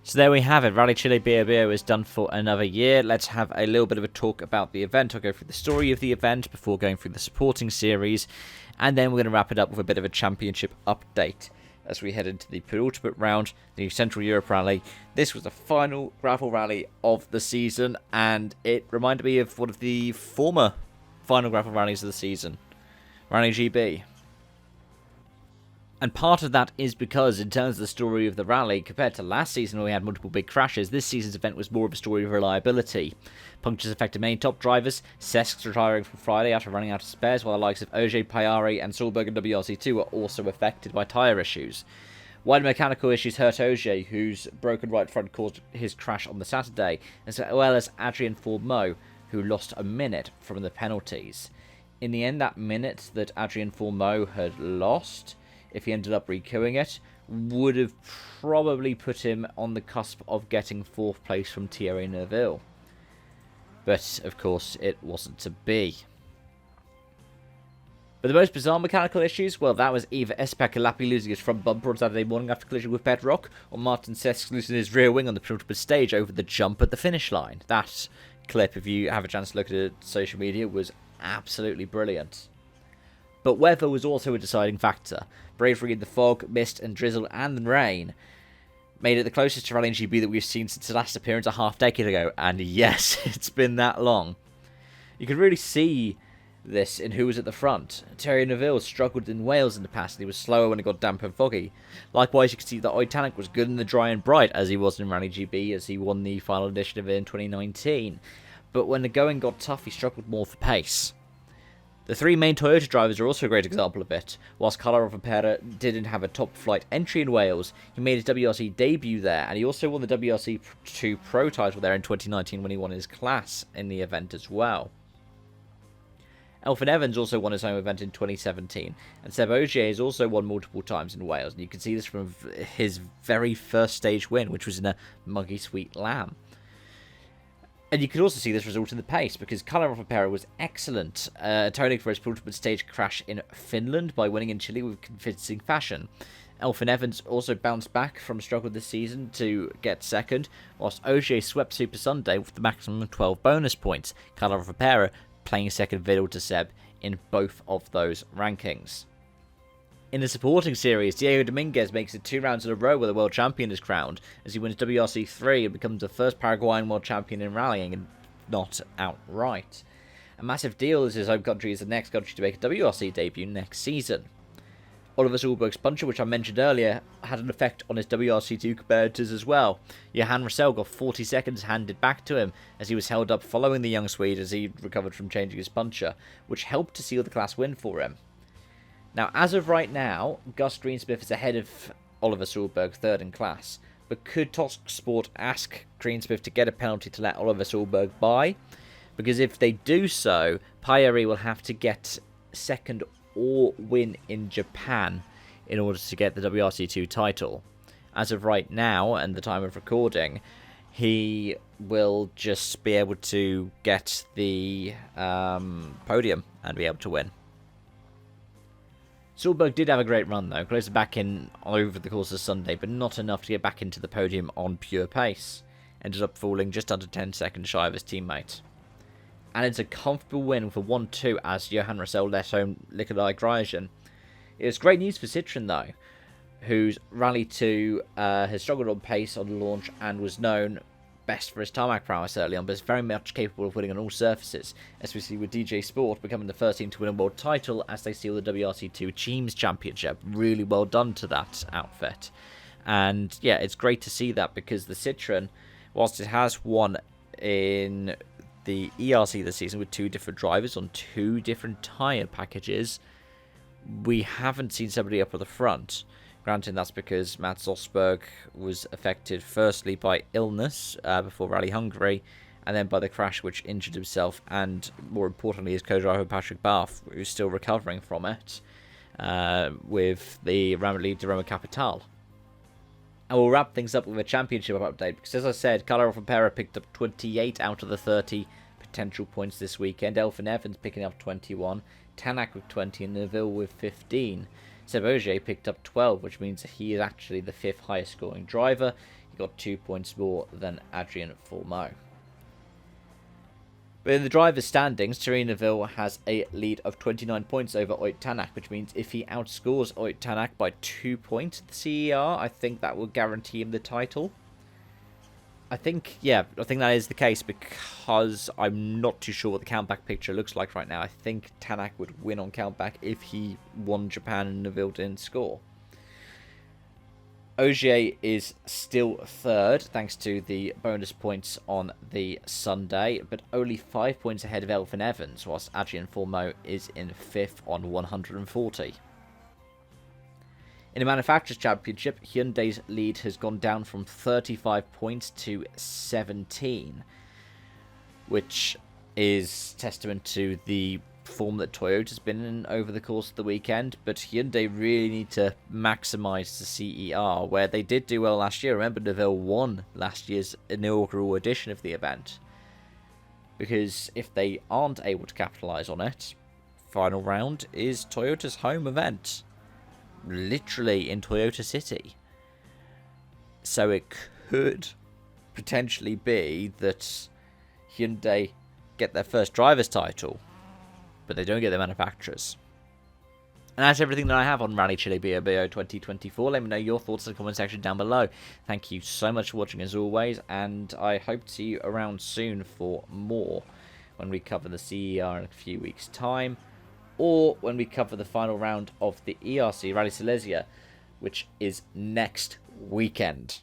So there we have it. Rally Chile Bio Bio is done for another year. Let's have a little bit of a talk about the event. I'll go through the story of the event before going through the supporting series. And then we're going to wrap it up with a bit of a championship update as we head into the penultimate round, the Central Europe Rally. This was the final gravel rally of the season, and it reminded me of one of the former final gravel rallies of the season, Rally GB. And part of that is because, in terms of the story of the rally, compared to last season where we had multiple big crashes, this season's event was more of a story of reliability. Punctures affected many top drivers, Cesks retiring from Friday after running out of spares, while the likes of Ogier, Payari and Solberg and WRC2 were also affected by tyre issues. Wider mechanical issues hurt Ogier, whose broken right front caused his crash on the Saturday, as well as Adrien Fourmeau, who lost a minute from the penalties. In the end, that minute that Adrien Fourmeau had lost, if he ended up re-queuing it, would have probably put him on the cusp of getting 4th place from Thierry Neuville. But, of course, it wasn't to be. But the most bizarre mechanical issues, well, that was either Esper Calapi losing his front bumper on Saturday morning after collision with Bedrock, or Martin Cesks losing his rear wing on the penultimate stage over the jump at the finish line. That clip, if you have a chance to look at it on social media, was absolutely brilliant. But weather was also a deciding factor. Bravery in the fog, mist and drizzle and rain made it the closest to rallying GB that we've seen since the last appearance a half-decade ago. And yes, it's been that long. You could really see this in who was at the front. Thierry Neuville struggled in Wales in the past, and he was slower when it got damp and foggy. Likewise, you could see that Oitanek was good in the dry and bright, as he was in Rally GB, as he won the final edition of it in 2019. But when the going got tough, he struggled more for pace. The 3 main Toyota drivers are also a great example of it. Whilst Carlo Rivera didn't have a top-flight entry in Wales, he made his WRC debut there, and he also won the WRC2 Pro title there in 2019 when he won his class in the event as well. Elfyn Evans also won his home event in 2017, and Seb Ogier has also won multiple times in Wales, and you can see this from his very first stage win, which was in a Muggy Sweet Lamb. And you could also see this result in the pace, because Carlo Rivera was excellent, atoning for his penultimate stage crash in Finland by winning in Chile with convincing fashion. Elfyn Evans also bounced back from struggle this season to get second, whilst Ogier swept Super Sunday with the maximum of 12 bonus points, Carlo Rivera playing second fiddle to Seb in both of those rankings. In the supporting series, Diego Dominguez makes it 2 rounds in a row where the world champion is crowned, as he wins WRC 3 and becomes the first Paraguayan world champion in rallying, and not outright. A massive deal, as his home country is the next country to make a WRC debut next season. Oliver Solberg's puncher, which I mentioned earlier, had an effect on his WRC2 competitors as well. Johan Rosell got 40 seconds handed back to him as he was held up following the young Swede as he recovered from changing his puncher, which helped to seal the class win for him. Now, as of right now, Gus Greensmith is ahead of Oliver Solberg, 3rd in class. But could Tosk Sport ask Greensmith to get a penalty to let Oliver Solberg by? Because if they do so, Payari will have to get 2nd or win in Japan in order to get the WRC2 title. As of right now, and the time of recording, he will just be able to get the podium and be able to win. Solberg did have a great run though, closed back in over the course of Sunday, but not enough to get back into the podium on pure pace. Ended up falling just under 10 seconds shy of his teammate. And it's a comfortable win for 1-2 as Johan Rosell let home Nikolai Gryajan. It was great news for Citroën though, whose Rally 2 has struggled on pace on the launch and was known best for his tarmac prowess early on, but is very much capable of winning on all surfaces, as we see with DJ Sport becoming the first team to win a world title as they steal the WRC2 Teams Championship. Really well done to that outfit. And yeah, it's great to see that, because the Citroën, whilst it has won in the ERC this season with 2 different drivers on 2 different tyre packages, we haven't seen somebody up at the front. Granted, that's because Mats Osberg was affected firstly by illness before Rally Hungary, and then by the crash which injured himself, and more importantly his co-driver Patrick Barth, who's still recovering from it, with the Rally de Roma Capital. And we'll wrap things up with a championship update, because as I said, Carlo Rivera picked up 28 out of the 30 potential points this weekend, Elfyn Evans picking up 21, Tanak with 20 and Neuville with 15. Seb Ogier picked up 12, which means he is actually the 5th highest scoring driver. He got 2 points more than Adrian Fourmeau. But in the drivers' standings, Thierry Neuville has a lead of 29 points over Oyt Tanak, which means if he outscores Oyt Tanak by 2 points at the CER, I think that will guarantee him the title. I think that is the case because I'm not too sure what the countback picture looks like right now. I think Tanak would win on countback if he won Japan and Neuville didn't score. Ogier is still third, thanks to the bonus points on the Sunday, but only 5 points ahead of Elfyn Evans, whilst Adrian Fourmeau is in fifth on 140. In the Manufacturers' Championship, Hyundai's lead has gone down from 35 points to 17, which is testament to the form that Toyota's been in over the course of the weekend, but Hyundai really need to maximise the CER, where they did do well last year. Remember, Neuville won last year's inaugural edition of the event, because if they aren't able to capitalise on it, final round is Toyota's home event, literally in Toyota City. So it could potentially be that Hyundai get their first driver's title, but they don't get the manufacturers. And that's everything that I have on Rally Chile BOBO 2024. Let me know your thoughts in the comment section down below. Thank you so much for watching as always, and I hope to see you around soon for more when we cover the CER in a few weeks' time, or when we cover the final round of the ERC Rally Silesia, which is next weekend.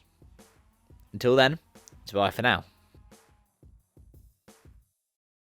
Until then, it's bye for now.